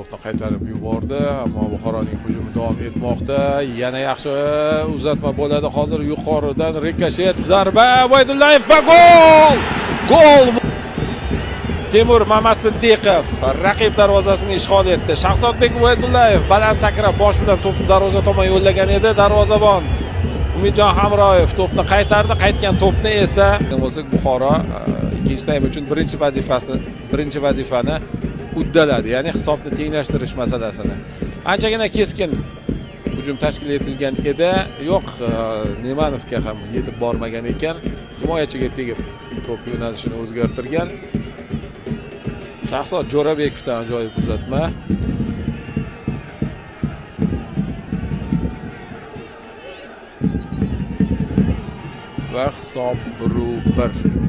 To'pni qaytarib yubordi, ammo Buxoroning hujumi davom etmoqda. Yana yaxshi uzatma bo'ladi. Hozir yuqoridan rikoshet zarba, Ubaydullayev va gol! Gol! Temur Mamasiddiqov raqib darvozasini ishg'ol etdi. Shahzodbek Ubaydullayev baland sakrab bosh bilan to'pni darvoza tomon yo'llagan edi. Darvozabon Umidjon Hamroyev to'pni qaytardi. Qaytgan to'pni esa bo'lsak Buxoro ikkinchi taym uchun birinchi vazifani uddaladi, ya'ni hisobni tenglashtirish masalasini. Anchagina keskin hujum tashkil etilgan edi. Yo'q, Nemanovga ham yetib bormagan ekan. Himoyachiga tegib to'p yo'nalishini o'zgartirgan. Shahzod Jo'rabekovdan ajoyib uzatma. Va hisob 1-1.